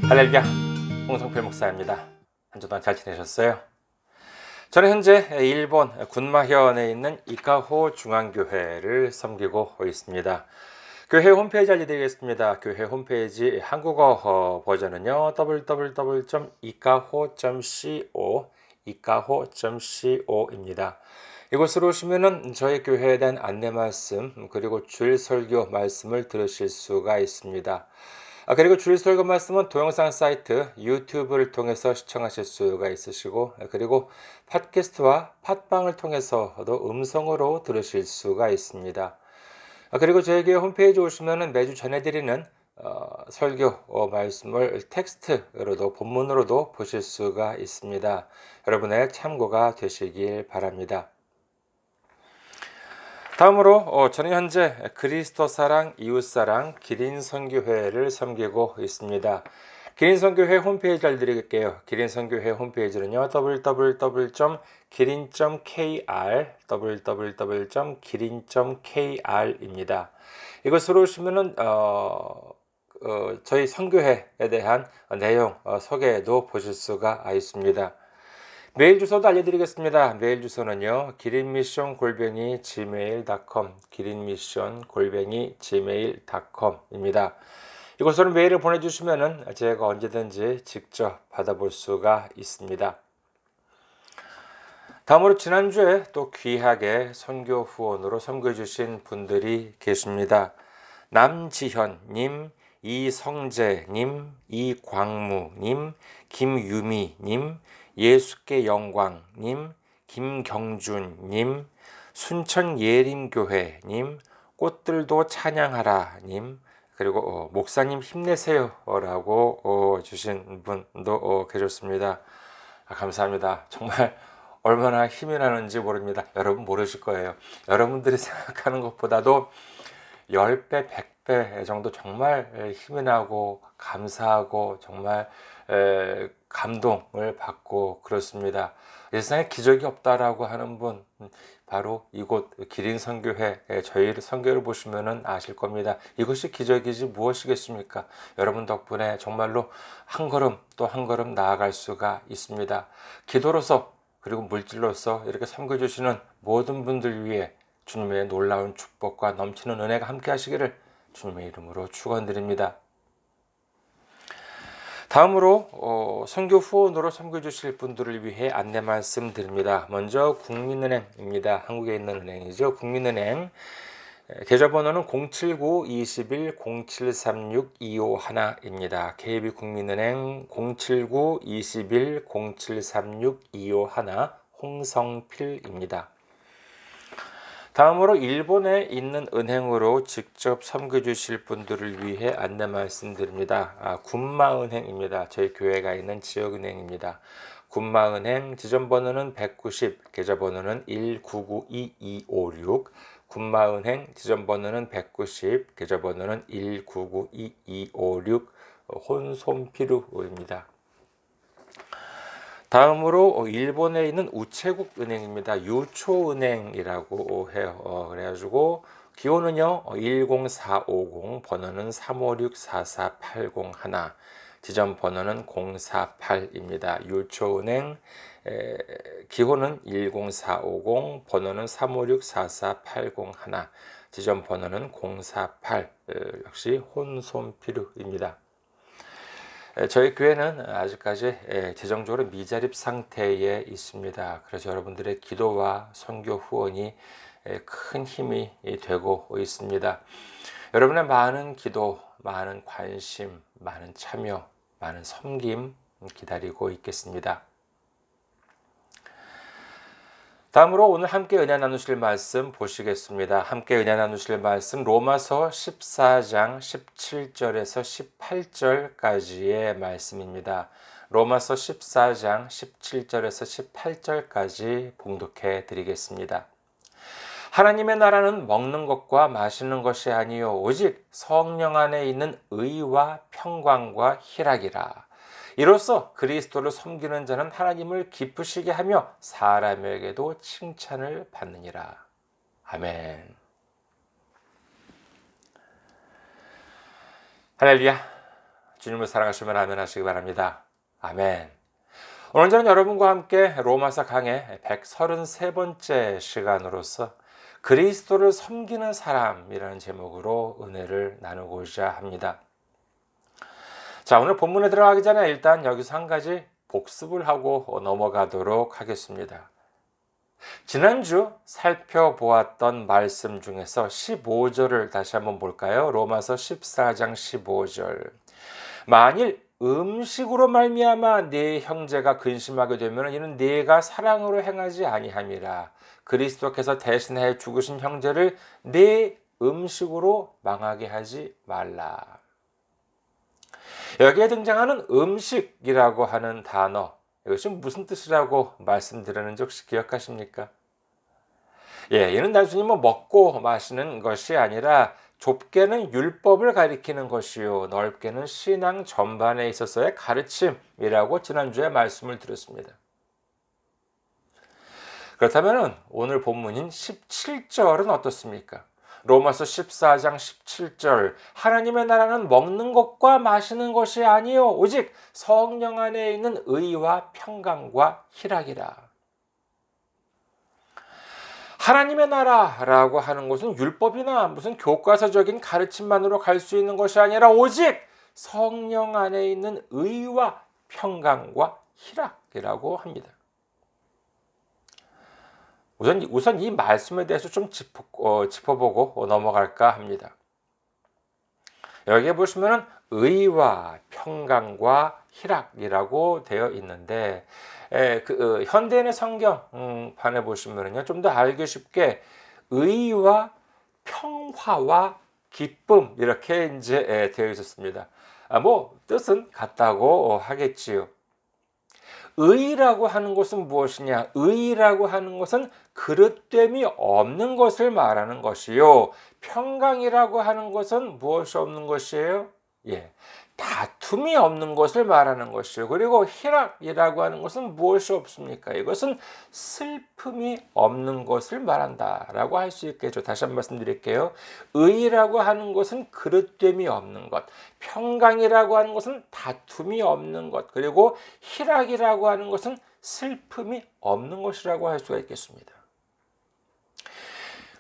할렐루야, 홍성필 목사입니다. 한 주 동안 잘 지내셨어요? 저는 현재 일본 군마현에 있는 이카호 중앙교회를 섬기고 있습니다. 교회 홈페이지 알려드리겠습니다. 교회 홈페이지 한국어 버전은요, www.ikaho.co, ikaho.co입니다. 이곳으로 오시면은 저희 교회에 대한 안내 말씀, 그리고 주일 설교 말씀을 들으실 수가 있습니다. 그리고 주일 설교 말씀은 동영상 사이트 유튜브를 통해서 시청하실 수가 있으시고, 그리고 팟캐스트와 팟빵을 통해서도 음성으로 들으실 수가 있습니다. 그리고 저희 교회 홈페이지 오시면은 매주 전해드리는 설교 말씀을 텍스트로도 본문으로도 보실 수가 있습니다. 여러분의 참고가 되시길 바랍니다. 다음으로 저는 현재 그리스도 사랑 이웃사랑 기린선교회를 섬기고 있습니다. 기린선교회 홈페이지 알려드릴게요. 기린선교회 홈페이지는요, www.기린.kr, www.기린.kr입니다. 이것으로 오시면은 저희 선교회에 대한 내용 소개도 보실 수가 있습니다. 메일 주소도 알려드리겠습니다. 메일 주소는요, 기린미션@gmail.com, 기린미션@gmail.com입니다. 이곳으로 메일을 보내주시면은 제가 언제든지 직접 받아볼 수가 있습니다. 다음으로 지난주에 또 귀하게 선교 후원으로 섬겨주신 분들이 계십니다. 남지현님, 이성재님, 이광무님, 김유미님, 예수께 영광님, 김경준님, 순천예림교회님, 꽃들도 찬양하라님, 그리고 목사님 힘내세요라고 주신 분도 계셨습니다. 감사합니다. 정말 얼마나 힘이 나는지 모릅니다. 여러분 모르실 거예요. 여러분들이 생각하는 것보다도 10배, 100배 정도 정말 힘이 나고 감사하고 정말 감동을 받고 그렇습니다. 세상에 기적이 없다라고 하는 분, 바로 이곳 기린선교회, 저희 선교를 보시면 아실 겁니다. 이것이 기적이지 무엇이겠습니까? 여러분 덕분에 정말로 한 걸음 또 한 걸음 나아갈 수가 있습니다. 기도로서 그리고 물질로서 이렇게 섬겨주시는 모든 분들 위해 주님의 놀라운 축복과 넘치는 은혜가 함께 하시기를 주님의 이름으로 축원드립니다. 다음으로 선교 후원으로 섬겨주실 분들을 위해 안내 말씀드립니다. 먼저 국민은행입니다. 한국에 있는 은행이죠. 국민은행 계좌번호는 079-21-0736-251입니다. KB국민은행 079-21-0736-251 홍성필입니다. 다음으로 일본에 있는 은행으로 직접 섬겨주실 분들을 위해 안내 말씀드립니다. 군마은행입니다. 저희 교회가 있는 지역은행입니다. 군마은행 지점번호는 190, 계좌번호는 1992256, 군마은행 지점번호는 190, 계좌번호는 1992256, 혼손피루입니다. 다음으로 일본에 있는 우체국 은행입니다. 유초은행이라고 해요. 그래가지고 기호는요 10450, 번호는 356-44801, 지점 번호는 048입니다. 유초은행 기호는 10450, 번호는 356-44801, 지점 번호는 048, 역시 혼손필요입니다. 저희 교회는 아직까지 재정적으로 미자립 상태에 있습니다. 그래서 여러분들의 기도와 선교 후원이 큰 힘이 되고 있습니다. 여러분의 많은 기도, 많은 관심, 많은 참여, 많은 섬김 기다리고 있겠습니다. 다음으로 오늘 함께 은혜 나누실 말씀 보시겠습니다. 함께 은혜 나누실 말씀 로마서 14장 17절에서 18절까지의 말씀입니다. 로마서 14장 17절에서 18절까지 봉독해 드리겠습니다. 하나님의 나라는 먹는 것과 마시는 것이 아니요 오직 성령 안에 있는 의와 평강과 희락이라. 이로써 그리스도를 섬기는 자는 하나님을 기쁘시게 하며 사람에게도 칭찬을 받느니라. 아멘. 할렐루야. 주님을 사랑하시면 아멘 하시기 바랍니다. 아멘. 오늘 저는 여러분과 함께 로마서 강의 133번째 시간으로서 그리스도를 섬기는 사람이라는 제목으로 은혜를 나누고자 합니다. 자, 오늘 본문에 들어가기 전에 일단 여기서 한 가지 복습을 하고 넘어가도록 하겠습니다. 지난주 살펴보았던 말씀 중에서 15절을 다시 한번 볼까요? 로마서 14장 15절. 만일 음식으로 말미암아 네 형제가 근심하게 되면 이는 네가 사랑으로 행하지 아니함이라. 그리스도께서 대신하여 죽으신 형제를 네 음식으로 망하게 하지 말라. 여기에 등장하는 음식이라고 하는 단어, 이것이 무슨 뜻이라고 말씀드렸는지 혹시 기억하십니까? 이는 단순히 먹고 마시는 것이 아니라 좁게는 율법을 가리키는 것이요 넓게는 신앙 전반에 있어서의 가르침이라고 지난주에 말씀을 드렸습니다. 그렇다면 오늘 본문인 17절은 어떻습니까? 로마서 14장 17절. 하나님의 나라는 먹는 것과 마시는 것이 아니요 오직 성령 안에 있는 의와 평강과 희락이라. 하나님의 나라라고 하는 것은 율법이나 무슨 교과서적인 가르침만으로 갈 수 있는 것이 아니라 오직 성령 안에 있는 의와 평강과 희락이라고 합니다. 우선 이 말씀에 대해서 좀 짚어보고 넘어갈까 합니다. 여기에 보시면은 의와 평강과 희락이라고 되어 있는데, 현대인의 성경판에 보시면은요, 좀 더 알기 쉽게 의와 평화와 기쁨 이렇게 이제 되어 있었습니다. 뜻은 같다고 하겠지요. 의라고 하는 것은 무엇이냐? 의라고 하는 것은 그릇됨이 없는 것을 말하는 것이요. 평강이라고 하는 것은 무엇이 없는 것이에요? 다툼이 없는 것을 말하는 것이요. 그리고 희락이라고 하는 것은 무엇이 없습니까? 이것은 슬픔이 없는 것을 말한다라고 할 수 있겠죠. 다시 한번 말씀드릴게요. 의라고 하는 것은 그릇됨이 없는 것, 평강이라고 하는 것은 다툼이 없는 것, 그리고 희락이라고 하는 것은 슬픔이 없는 것이라고 할 수가 있겠습니다.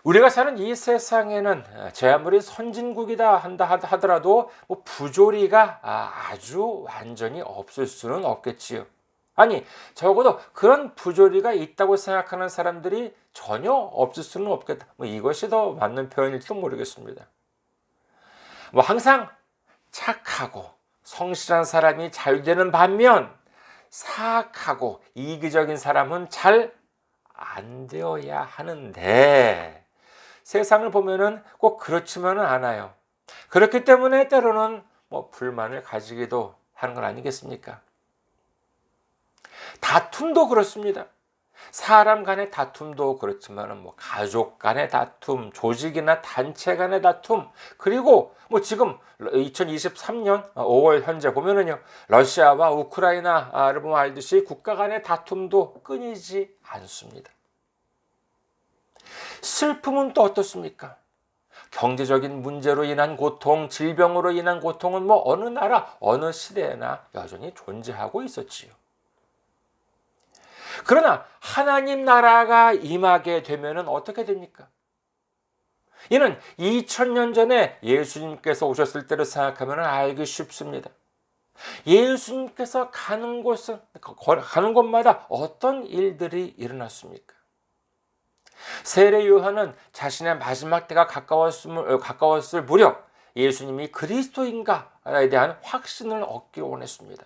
우리가 사는 이 세상에는 제 아무리 선진국이다 하더라도 부조리가 아주 완전히 없을 수는 없겠지요. 아니, 적어도 그런 부조리가 있다고 생각하는 사람들이 전혀 없을 수는 없겠다. 이것이 더 맞는 표현일지도 모르겠습니다. 항상 착하고 성실한 사람이 잘 되는 반면 사악하고 이기적인 사람은 잘 안 되어야 하는데, 세상을 보면은 꼭 그렇지만은 않아요. 그렇기 때문에 때로는 불만을 가지기도 하는 건 아니겠습니까? 다툼도 그렇습니다. 사람 간의 다툼도 그렇지만은 가족 간의 다툼, 조직이나 단체 간의 다툼, 그리고 지금 2023년 5월 현재 보면은요, 러시아와 우크라이나를 보면 알듯이 국가 간의 다툼도 끊이지 않습니다. 슬픔은 또 어떻습니까? 경제적인 문제로 인한 고통, 질병으로 인한 고통은 어느 나라, 어느 시대에나 여전히 존재하고 있었지요. 그러나 하나님 나라가 임하게 되면은 어떻게 됩니까? 이는 2000년 전에 예수님께서 오셨을 때를 생각하면 알기 쉽습니다. 예수님께서 가는 곳마다 어떤 일들이 일어났습니까? 세례 요한은 자신의 마지막 때가 가까웠을 무렵 예수님이 그리스도인가에 대한 확신을 얻기 원했습니다.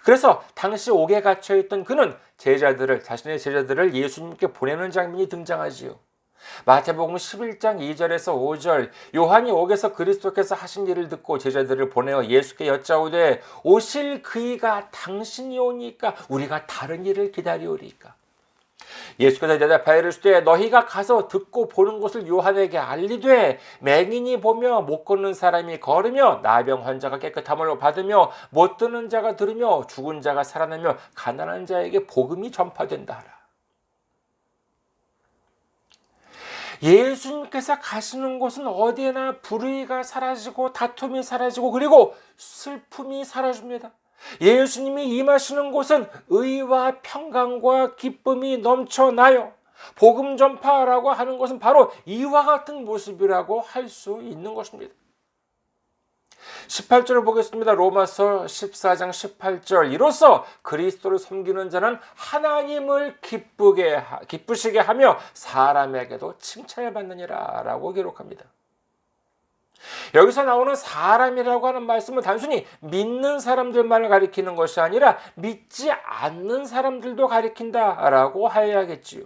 그래서 당시 옥에 갇혀있던 그는 자신의 제자들을 예수님께 보내는 장면이 등장하지요. 마태복음 11장 2절에서 5절, 요한이 옥에서 그리스도께서 하신 일을 듣고 제자들을 보내어 예수께 여짜오되 오실 그이가 당신이 오니까 우리가 다른 일을 기다리오리까? 예수께서 대답하여 이르시되 너희가 가서 듣고 보는 것을 요한에게 알리되 맹인이 보며 못 걷는 사람이 걸으며 나병 환자가 깨끗함을 받으며 못 듣는 자가 들으며 죽은 자가 살아나며 가난한 자에게 복음이 전파된다 하라. 예수님께서 가시는 곳은 어디에나 불의가 사라지고 다툼이 사라지고 그리고 슬픔이 사라집니다. 예수님이 임하시는 곳은 의와 평강과 기쁨이 넘쳐나요. 복음 전파라고 하는 것은 바로 이와 같은 모습이라고 할 수 있는 것입니다. 18절을 보겠습니다. 로마서 14장 18절. 이로써 그리스도를 섬기는 자는 하나님을 기쁘시게 하며 사람에게도 칭찬을 받느니라 라고 기록합니다. 여기서 나오는 사람이라고 하는 말씀은 단순히 믿는 사람들만을 가리키는 것이 아니라 믿지 않는 사람들도 가리킨다라고 해야겠지요.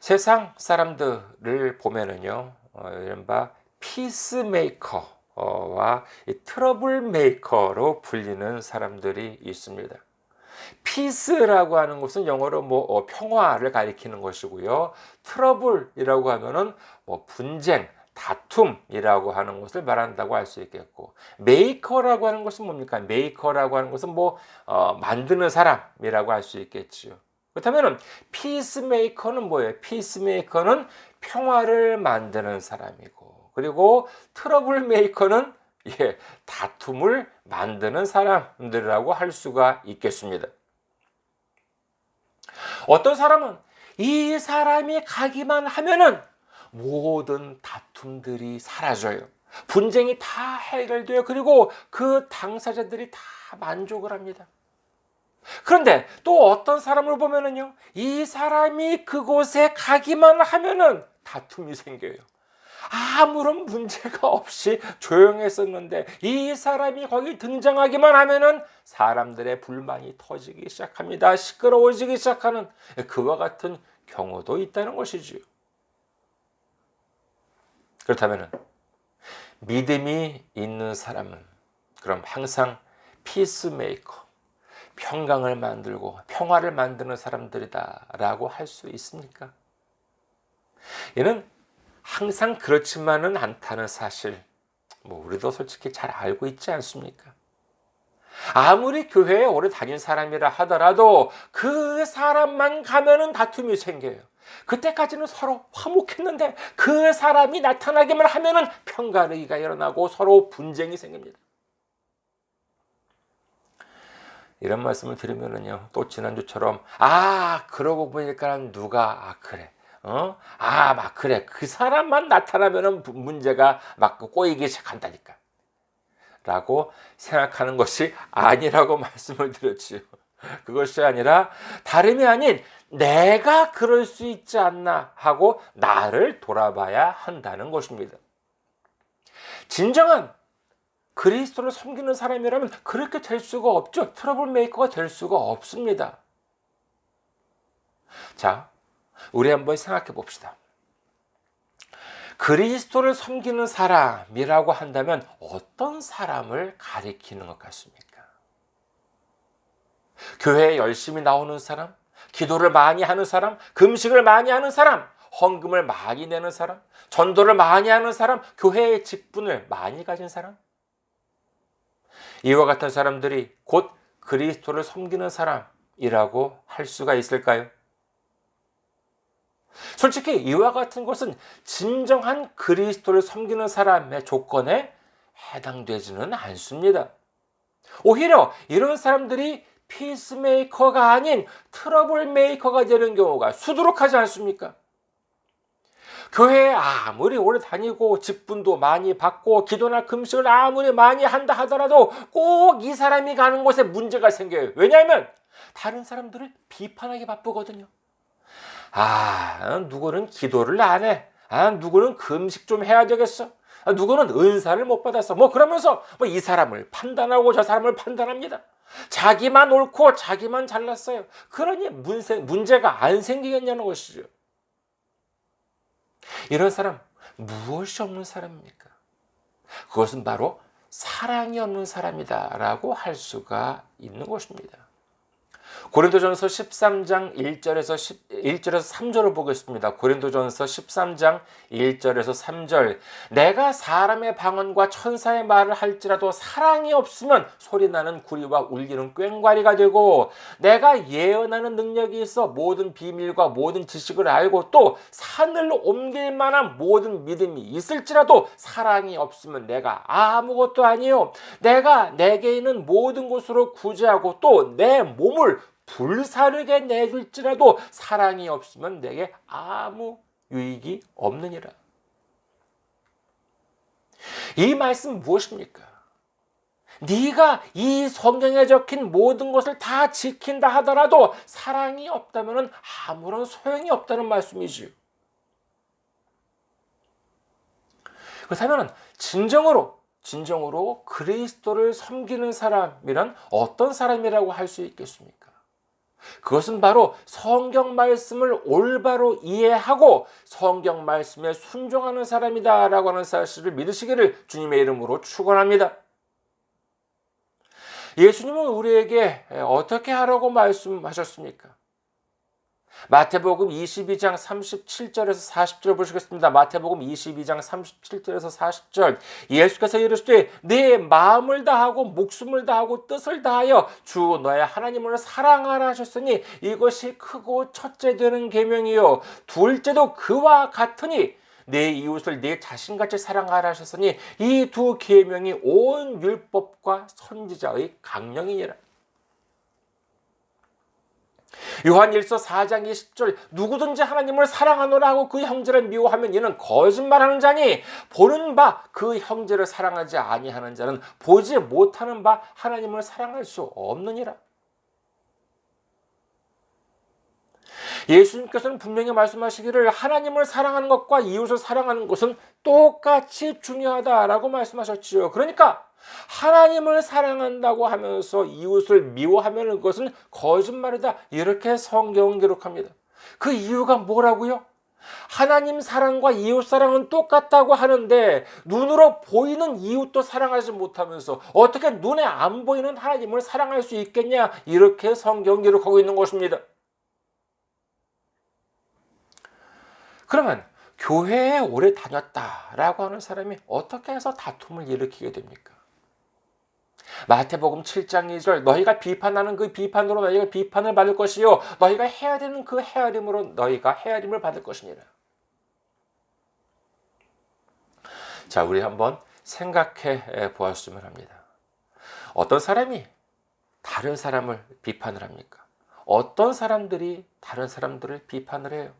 세상 사람들을 보면은요, 이른바 피스메이커와 트러블 메이커로 불리는 사람들이 있습니다. 피스라고 하는 것은 영어로 평화를 가리키는 것이고요. 트러블이라고 하면은 분쟁, 다툼이라고 하는 것을 말한다고 할 수 있겠고, 메이커라고 하는 것은 뭡니까? 메이커라고 하는 것은 만드는 사람이라고 할 수 있겠지요. 그렇다면 피스메이커는 뭐예요? 피스메이커는 평화를 만드는 사람이고, 그리고 트러블 메이커는 다툼을 만드는 사람들이라고 할 수가 있겠습니다. 어떤 사람은 이 사람이 가기만 하면은 모든 다툼들이 사라져요. 분쟁이 다 해결돼요. 그리고 그 당사자들이 다 만족을 합니다. 그런데 또 어떤 사람을 보면은요, 이 사람이 그곳에 가기만 하면은 다툼이 생겨요. 아무런 문제가 없이 조용했었는데 이 사람이 거기 등장하기만 하면은 사람들의 불만이 터지기 시작합니다. 시끄러워지기 시작하는 그와 같은 경우도 있다는 것이지요. 그렇다면 믿음이 있는 사람은 그럼 항상 피스메이커, 평강을 만들고 평화를 만드는 사람들이다라고 할 수 있습니까? 이는 항상 그렇지만은 않다는 사실, 우리도 솔직히 잘 알고 있지 않습니까? 아무리 교회에 오래 다닌 사람이라 하더라도 그 사람만 가면은 다툼이 생겨요. 그때까지는 서로 화목했는데 그 사람이 나타나기만 하면은 편가르기가 일어나고 서로 분쟁이 생깁니다. 이런 말씀을 들으면은요, 또 지난주처럼 그러고 보니까 누가 그래. 그래. 그 사람만 나타나면은 문제가 꼬이기 시작한다니까. 라고 생각하는 것이 아니라고 말씀을 드렸지요. 그것이 아니라 다름이 아닌 내가 그럴 수 있지 않나 하고 나를 돌아봐야 한다는 것입니다. 진정한 그리스도를 섬기는 사람이라면 그렇게 될 수가 없죠. 트러블 메이커가 될 수가 없습니다. 자, 우리 한번 생각해 봅시다. 그리스도를 섬기는 사람이라고 한다면 어떤 사람을 가리키는 것 같습니까? 교회에 열심히 나오는 사람, 기도를 많이 하는 사람, 금식을 많이 하는 사람, 헌금을 많이 내는 사람, 전도를 많이 하는 사람, 교회의 직분을 많이 가진 사람? 이와 같은 사람들이 곧 그리스도를 섬기는 사람이라고 할 수가 있을까요? 솔직히 이와 같은 것은 진정한 그리스도를 섬기는 사람의 조건에 해당되지는 않습니다. 오히려 이런 사람들이 피스메이커가 아닌 트러블 메이커가 되는 경우가 수두룩하지 않습니까? 교회에 아무리 오래 다니고 직분도 많이 받고 기도나 금식을 아무리 많이 한다 하더라도 꼭 이 사람이 가는 곳에 문제가 생겨요. 왜냐하면 다른 사람들을 비판하기 바쁘거든요. 누구는 기도를 안 해. 누구는 금식 좀 해야 되겠어. 누구는 은사를 못 받았어. 그러면서 이 사람을 판단하고 저 사람을 판단합니다. 자기만 옳고 자기만 잘났어요. 그러니 문제가 안 생기겠냐는 것이죠. 이런 사람 무엇이 없는 사람입니까? 그것은 바로 사랑이 없는 사람이다라고 할 수가 있는 것입니다. 고린도전서 13장 1절에서 3절을 보겠습니다. 고린도전서 13장 1절에서 3절. 내가 사람의 방언과 천사의 말을 할지라도 사랑이 없으면 소리나는 구리와 울리는 꽹과리가 되고, 내가 예언하는 능력이 있어 모든 비밀과 모든 지식을 알고 또 산을 옮길 만한 모든 믿음이 있을지라도 사랑이 없으면 내가 아무것도 아니요. 내가 내게 있는 모든 곳으로 구제하고 또 내 몸을 불사르게 내줄지라도 사랑이 없으면 내게 아무 유익이 없느니라. 이 말씀 무엇입니까? 네가 이 성경에 적힌 모든 것을 다 지킨다 하더라도 사랑이 없다면 아무런 소용이 없다는 말씀이지요. 그렇다면 진정으로 그리스도를 섬기는 사람이란 어떤 사람이라고 할 수 있겠습니까? 그것은 바로 성경 말씀을 올바로 이해하고 성경 말씀에 순종하는 사람이다라고 하는 사실을 믿으시기를 주님의 이름으로 축원합니다. 예수님은 우리에게 어떻게 하라고 말씀하셨습니까? 마태복음 22장 37절에서 40절 보시겠습니다. 마태복음 22장 37절에서 40절. 예수께서 이르시되 네 마음을 다하고 목숨을 다하고 뜻을 다하여 주 너의 하나님을 사랑하라 하셨으니 이것이 크고 첫째 되는 계명이요 둘째도 그와 같으니 내 이웃을 내 자신같이 사랑하라 하셨으니 이 두 계명이 온 율법과 선지자의 강령이니라. 요한일서 4장 20절 누구든지 하나님을 사랑하노라 하고 그 형제를 미워하면 이는 거짓말하는 자니 보는 바 그 형제를 사랑하지 아니하는 자는 보지 못하는 바 하나님을 사랑할 수 없느니라. 예수님께서는 분명히 말씀하시기를 하나님을 사랑하는 것과 이웃을 사랑하는 것은 똑같이 중요하다라고 말씀하셨지요. 그러니까 하나님을 사랑한다고 하면서 이웃을 미워하면 그것은 거짓말이다. 이렇게 성경은 기록합니다. 그 이유가 뭐라고요? 하나님 사랑과 이웃 사랑은 똑같다고 하는데 눈으로 보이는 이웃도 사랑하지 못하면서 어떻게 눈에 안 보이는 하나님을 사랑할 수 있겠냐? 이렇게 성경은 기록하고 있는 것입니다. 그러면 교회에 오래 다녔다라고 하는 사람이 어떻게 해서 다툼을 일으키게 됩니까? 마태복음 7장 2절 너희가 비판하는 그 비판으로 너희가 비판을 받을 것이요 너희가 헤아리는 그 헤아림으로 너희가 헤아림을 받을 것이니라. 자, 우리 한번 생각해 보았으면 합니다. 어떤 사람이 다른 사람을 비판을 합니까? 어떤 사람들이 다른 사람들을 비판을 해요?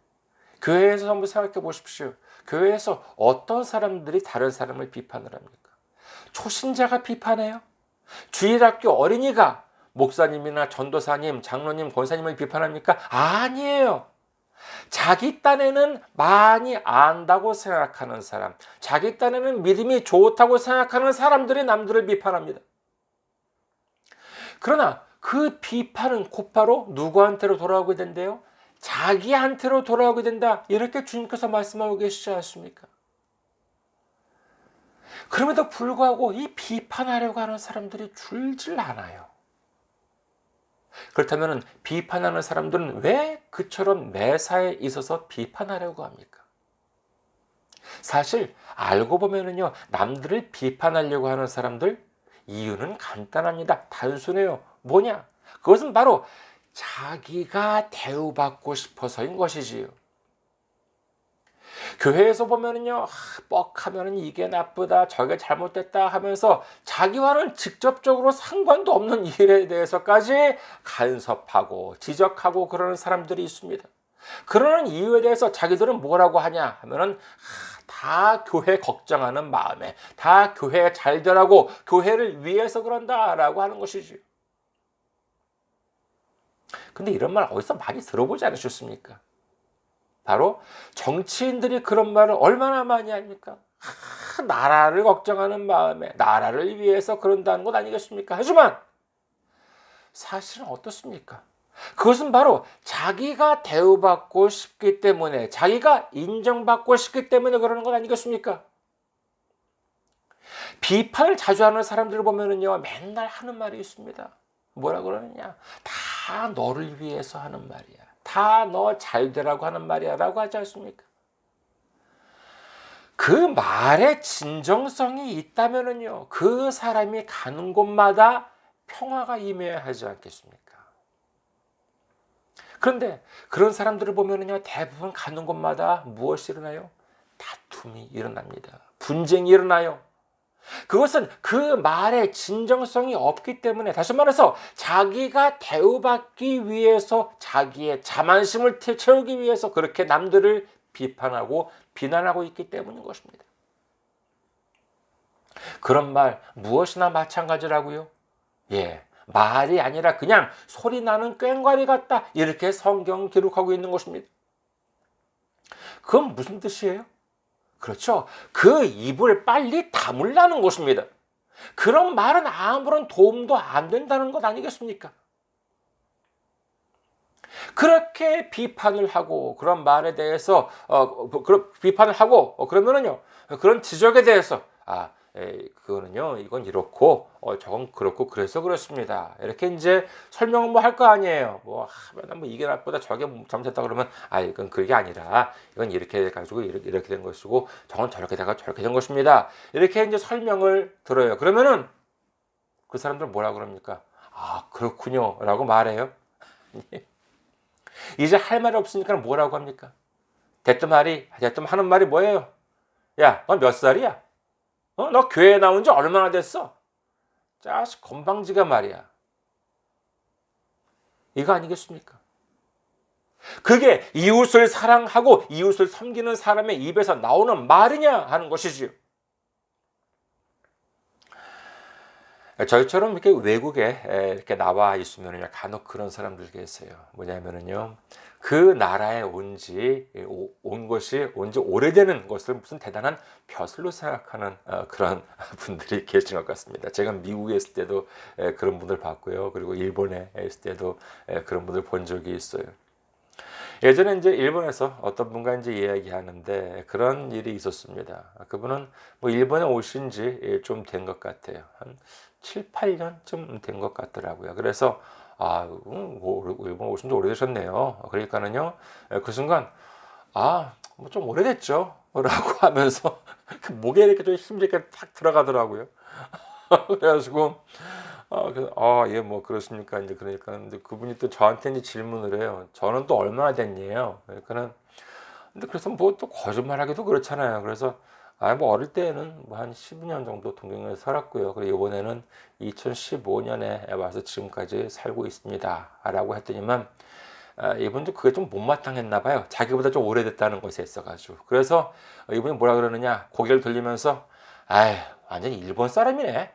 교회에서 한번 생각해 보십시오. 교회에서 어떤 사람들이 다른 사람을 비판을 합니까? 초신자가 비판해요? 주일학교 어린이가 목사님이나 전도사님, 장로님, 권사님을 비판합니까? 아니에요. 자기 딴에는 많이 안다고 생각하는 사람, 자기 딴에는 믿음이 좋다고 생각하는 사람들이 남들을 비판합니다. 그러나 그 비판은 곧바로 누구한테로 돌아오게 된대요? 자기한테로 돌아오게 된다. 이렇게 주님께서 말씀하고 계시지 않습니까? 그럼에도 불구하고 이 비판하려고 하는 사람들이 줄질 않아요. 그렇다면 비판하는 사람들은 왜 그처럼 매사에 있어서 비판하려고 합니까? 사실 알고 보면은요, 남들을 비판하려고 하는 사람들 이유는 간단합니다. 단순해요. 뭐냐? 그것은 바로 자기가 대우받고 싶어서인 것이지요. 교회에서 보면은요, 뻑하면은 이게 나쁘다, 저게 잘못됐다 하면서 자기와는 직접적으로 상관도 없는 일에 대해서까지 간섭하고 지적하고 그러는 사람들이 있습니다. 그러는 이유에 대해서 자기들은 뭐라고 하냐 하면은 다 교회 걱정하는 마음에, 다 교회 잘 되라고 교회를 위해서 그런다라고 하는 것이지요. 근데 이런 말 어디서 많이 들어보지 않으셨습니까? 바로 정치인들이 그런 말을 얼마나 많이 합니까? 나라를 걱정하는 마음에 나라를 위해서 그런다는 것 아니겠습니까? 하지만 사실은 어떻습니까? 그것은 바로 자기가 대우받고 싶기 때문에, 자기가 인정받고 싶기 때문에 그러는 것 아니겠습니까? 비판을 자주 하는 사람들을 보면은요, 맨날 하는 말이 있습니다. 뭐라 그러느냐? 다 다 너를 위해서 하는 말이야. 다 너 잘 되라고 하는 말이야. 라고 하지 않습니까? 그 말에 진정성이 있다면은요, 그 사람이 가는 곳마다 평화가 임해야 하지 않겠습니까? 그런데 그런 사람들을 보면은요, 대부분 가는 곳마다 무엇이 일어나요? 다툼이 일어납니다. 분쟁이 일어나요. 그것은 그 말에 진정성이 없기 때문에, 다시 말해서 자기가 대우받기 위해서, 자기의 자만심을 채우기 위해서 그렇게 남들을 비판하고 비난하고 있기 때문인 것입니다. 그런 말 무엇이나 마찬가지라고요. 예, 말이 아니라 그냥 소리 나는 꽹과리 같다, 이렇게 성경 기록하고 있는 것입니다. 그건 무슨 뜻이에요? 그렇죠. 그 입을 빨리 다물라는 것입니다. 그런 말은 아무런 도움도 안 된다는 것 아니겠습니까? 그렇게 비판을 하고 그런 말에 대해서 그런 비판을 하고 그러면은요, 그런 지적에 대해서 그거는요, 이건 이렇고 저건 그렇고 그래서 그렇습니다, 이렇게 이제 설명을 뭐 할 거 아니에요. 맨날 뭐 이게 나보다 저게 잘못했다 그러면 이건 그게 아니라 이건 이렇게 해 가지고 이렇게 된 것이고 저건 저렇게 되가 저렇게 된 것입니다, 이렇게 이제 설명을 들어요. 그러면은 그 사람들 뭐라 그럽니까? 그렇군요라고 말해요. 이제 할 말이 없으니까 뭐라고 합니까? 대뜸 하는 말이 뭐예요? 야, 너 몇 살이야? 너 교회 나온 지 얼마나 됐어? 자식 건방지가 말이야. 이거 아니겠습니까? 그게 이웃을 사랑하고 이웃을 섬기는 사람의 입에서 나오는 말이냐 하는 것이지요. 저희처럼 이렇게 외국에 이렇게 나와 있으면 간혹 그런 사람들 계세요. 뭐냐면은요, 그 나라에 온 것이 온지 오래되는 것을 무슨 대단한 벼슬로 생각하는 그런 분들이 계신 것 같습니다. 제가 미국에 있을 때도 그런 분들 봤고요. 그리고 일본에 있을 때도 그런 분들 본 적이 있어요. 예전에 이제 일본에서 어떤 분과 이제 이야기하는데 그런 일이 있었습니다. 그분은 뭐 일본에 오신 지 좀 된 것 같아요. 한 7, 8년쯤 된 것 같더라고요. 그래서 일본 오신 지 오래되셨네요. 그러니까는요, 그 순간 뭐 좀 오래됐죠, 라고 하면서 목에 이렇게 좀 힘이 이렇게 탁 들어가더라고요. 그래가지고 예, 뭐 그렇습니까? 이제 그러니까 근데 그분이 또 저한테 이제 질문을 해요. 저는 또 얼마나 됐니요? 그러니까는 근데 그래서 뭐 또 거짓말하기도 그렇잖아요. 그래서 뭐 어릴 때는 뭐 한 12년 정도 동경에서 살았고요. 그리고 이번에는 2015년에 와서 지금까지 살고 있습니다. 라고 했더니만 이분도 그게 좀 못마땅했나 봐요. 자기보다 좀 오래됐다는 것에 있어가지고. 그래서 이분이 뭐라 그러느냐, 고개를 돌리면서 완전 일본 사람이네,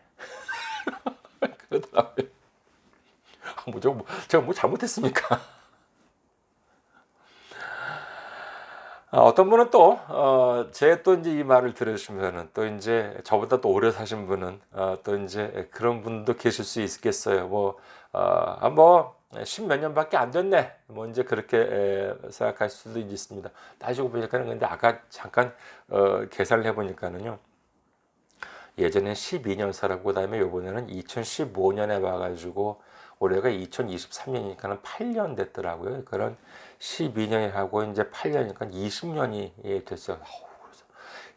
그러더라고요. 제가 뭐 잘못했습니까? 어떤 분은 또, 제 또 이제 이 말을 들으시면은 또 이제 저보다 또 오래 사신 분은, 또 이제 그런 분도 계실 수 있겠어요. 뭐, 십몇 년밖에 안 됐네. 뭐 이제 그렇게 생각할 수도 있습니다. 따지고 보니까는 근데 아까 잠깐, 계산을 해보니까는요. 예전에 12년 살았고, 그다음에 요번에는 2015년에 와가지고 올해가 2023년이니까는 8년 됐더라고요. 그런 12년하고 이제 8년이니까 20년이 됐어요. 그래서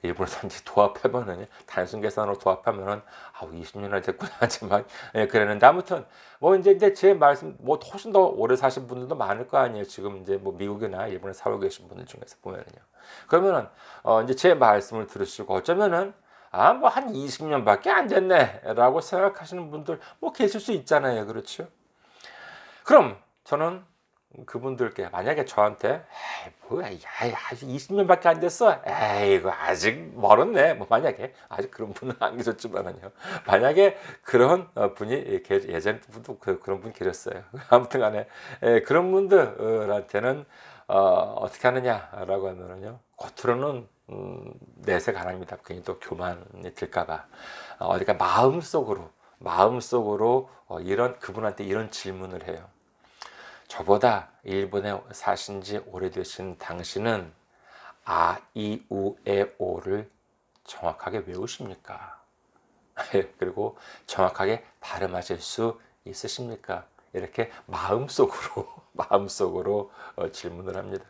일본에 산지 도합해보면 단순 계산으로 도합하면은 20년이나 됐구나 하지만 그랬는데, 아무튼 뭐 이제 제 말씀 뭐 훨씬 더 오래 사신 분들도 많을 거 아니에요. 지금 이제 뭐 미국이나 일본에 살고 계신 분들 중에서 보면은요. 그러면은 이제 제 말씀을 들으시고 어쩌면은 뭐 한 20년밖에 안 됐네라고 생각하시는 분들 뭐 계실 수 있잖아요. 그렇죠? 그럼 저는 그분들께 만약에 저한테 뭐야, 아직 20년밖에 안 됐어, 이거 아직 멀었네, 뭐 만약에 아직 그런 분은 안 계셨지만은요, 만약에 그런 분이 예전 분도 그런 분 계셨어요. 아무튼간에 그런 분들한테는 어떻게 하느냐라고 하면은요, 겉으로는 내색 안 합니다. 괜히 또 교만이 들까봐 어디가 마음속으로 이런 그분한테 이런 질문을 해요. 저보다 일본에 사신 지 오래되신 당신은 이, 우, 에, 오를 정확하게 외우십니까? 그리고 정확하게 발음하실 수 있으십니까? 이렇게 마음속으로 마음속으로 질문을 합니다.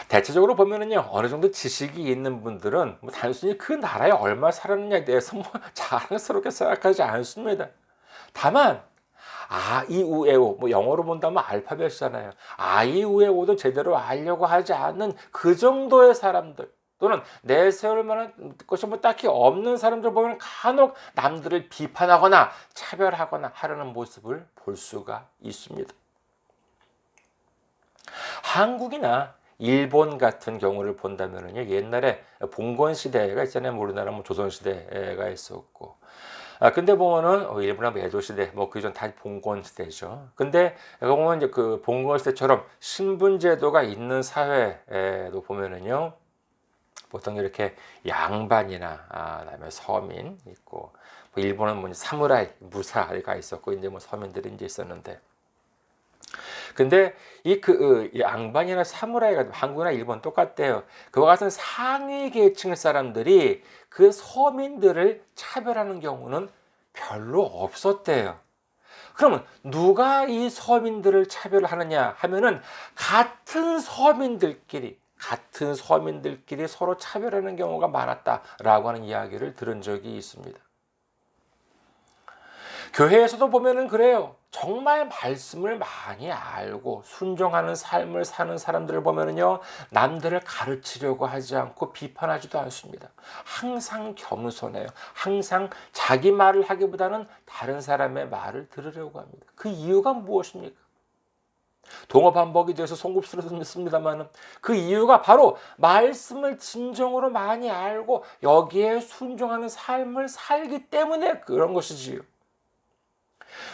대체적으로 보면은요, 어느 정도 지식이 있는 분들은 뭐 단순히 그 나라에 얼마 살았느냐에 대해서 뭐 자랑스럽게 생각하지 않습니다. 다만 아이우에오, 뭐 영어로 본다면 알파벳이잖아요. 아이우에오도 제대로 알려고 하지 않는 그 정도의 사람들, 또는 내세울 만한 것이 뭐 딱히 없는 사람들 보면 간혹 남들을 비판하거나 차별하거나 하려는 모습을 볼 수가 있습니다. 한국이나 일본 같은 경우를 본다면요, 옛날에 봉건 시대가 있잖아요. 우리나라 뭐 조선 시대가 있었고, 근데 보면은 일본하고 에도 시대, 뭐 그 전 다 봉건 시대죠. 근데 보면 이제 그 봉건 시대처럼 신분 제도가 있는 사회에도 보면은요, 보통 이렇게 양반이나 그다음에 서민 있고, 뭐 일본은 뭐 사무라이, 무사가 있었고, 이제 뭐 서민들이 이제 있었는데, 근데 이 양반이나 사무라이가 한국이나 일본 똑같대요. 그와 같은 상위 계층 사람들이 그 서민들을 차별하는 경우는 별로 없었대요. 그러면 누가 이 서민들을 차별하느냐 하면은 같은 서민들끼리 서로 차별하는 경우가 많았다라고 하는 이야기를 들은 적이 있습니다. 교회에서도 보면은 그래요. 정말 말씀을 많이 알고 순종하는 삶을 사는 사람들을 보면은요, 남들을 가르치려고 하지 않고 비판하지도 않습니다. 항상 겸손해요. 항상 자기 말을 하기보다는 다른 사람의 말을 들으려고 합니다. 그 이유가 무엇입니까? 동어반복이 돼서 송급스럽습니다만, 그 이유가 바로 말씀을 진정으로 많이 알고 여기에 순종하는 삶을 살기 때문에 그런 것이지요.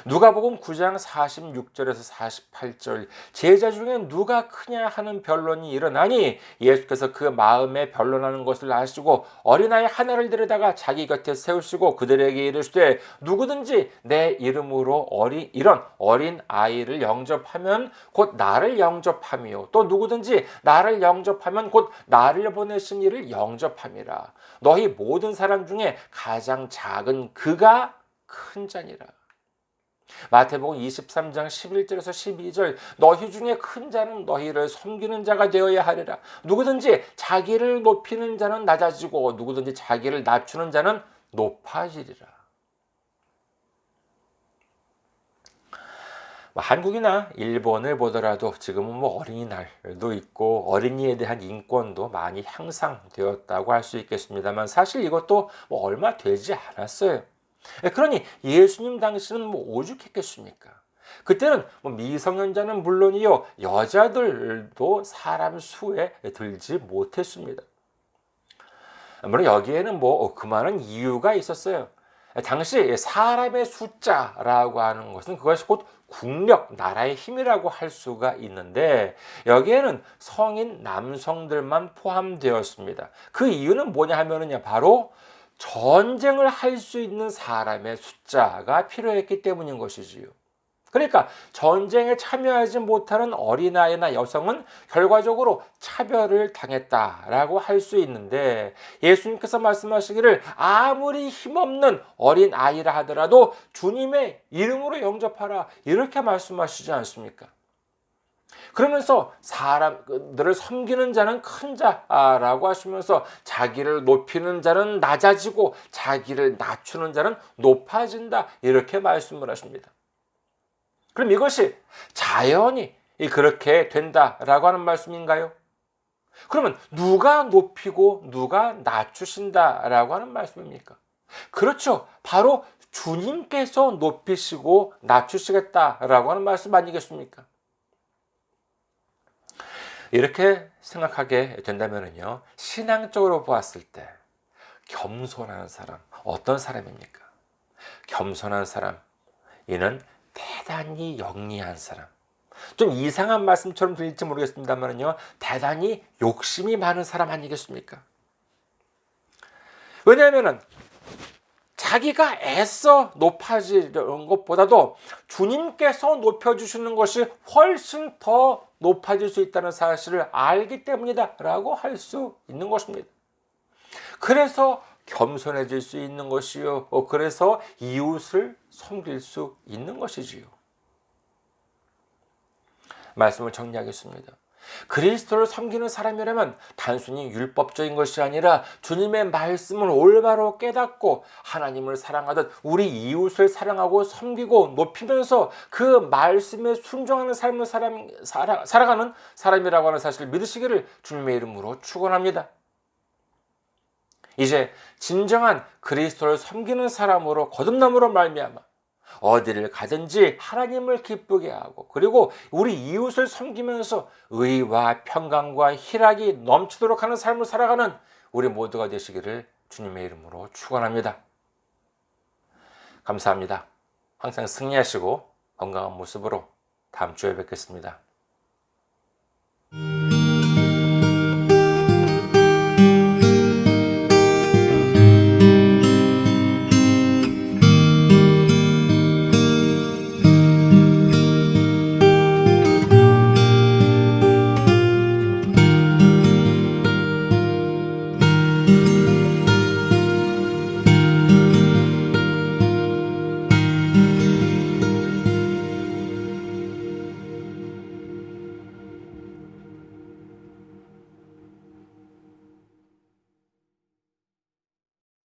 누가복음 9장 46절에서 48절, 제자 중에 누가 크냐 하는 변론이 일어나니 예수께서 그 마음에 변론하는 것을 아시고 어린아이 하나를 데려다가 자기 곁에 세우시고 그들에게 이르시되 누구든지 내 이름으로 이런 어린 아이를 영접하면 곧 나를 영접함이요, 또 누구든지 나를 영접하면 곧 나를 보내신 이를 영접함이라. 너희 모든 사람 중에 가장 작은 그가 큰 자니라. 마태복음 23장 11절에서 12절, 너희 중에 큰 자는 너희를 섬기는 자가 되어야 하리라. 누구든지 자기를 높이는 자는 낮아지고 누구든지 자기를 낮추는 자는 높아지리라. 한국이나 일본을 보더라도 지금은 뭐 어린이날도 있고 어린이에 대한 인권도 많이 향상되었다고 할 수 있겠습니다만, 사실 이것도 뭐 얼마 되지 않았어요. 그러니 예수님 당시는 뭐 오죽했겠습니까? 그때는 뭐 미성년자는 물론이요, 여자들도 사람 수에 들지 못했습니다. 물론 여기에는 뭐 그만한 이유가 있었어요. 당시 사람의 숫자라고 하는 것은 그것이 곧 국력, 나라의 힘이라고 할 수가 있는데, 여기에는 성인 남성들만 포함되었습니다. 그 이유는 뭐냐 하면은요, 바로 전쟁을 할 수 있는 사람의 숫자가 필요했기 때문인 것이지요. 그러니까 전쟁에 참여하지 못하는 어린아이나 여성은 결과적으로 차별을 당했다라고 할 수 있는데, 예수님께서 말씀하시기를 아무리 힘없는 어린아이라 하더라도 주님의 이름으로 영접하라, 이렇게 말씀하시지 않습니까? 그러면서 사람들을 섬기는 자는 큰 자라고 하시면서 자기를 높이는 자는 낮아지고 자기를 낮추는 자는 높아진다, 이렇게 말씀을 하십니다. 그럼 이것이 자연히 그렇게 된다라고 하는 말씀인가요? 그러면 누가 높이고 누가 낮추신다라고 하는 말씀입니까? 그렇죠. 바로 주님께서 높이시고 낮추시겠다라고 하는 말씀 아니겠습니까? 이렇게 생각하게 된다면요, 신앙적으로 보았을 때 겸손한 사람, 어떤 사람입니까? 겸손한 사람, 이는 대단히 영리한 사람. 좀 이상한 말씀처럼 들릴지 모르겠습니다만요, 대단히 욕심이 많은 사람 아니겠습니까? 왜냐하면 자기가 애써 높아지는 것보다도 주님께서 높여주시는 것이 훨씬 더 높아질 수 있다는 사실을 알기 때문이다 라고 할 수 있는 것입니다. 그래서 겸손해질 수 있는 것이요, 그래서 이웃을 섬길 수 있는 것이지요. 말씀을 정리하겠습니다. 그리스도를 섬기는 사람이라면 단순히 율법적인 것이 아니라 주님의 말씀을 올바로 깨닫고 하나님을 사랑하듯 우리 이웃을 사랑하고 섬기고 높이면서 그 말씀에 순종하는 삶을 살아가는 사람이라고 하는 사실을 믿으시기를 주님의 이름으로 축원합니다. 이제 진정한 그리스도를 섬기는 사람으로 거듭남으로 말미암아 어디를 가든지 하나님을 기쁘게 하고 그리고 우리 이웃을 섬기면서 의와 평강과 희락이 넘치도록 하는 삶을 살아가는 우리 모두가 되시기를 주님의 이름으로 축원합니다. 감사합니다. 항상 승리하시고 건강한 모습으로 다음 주에 뵙겠습니다.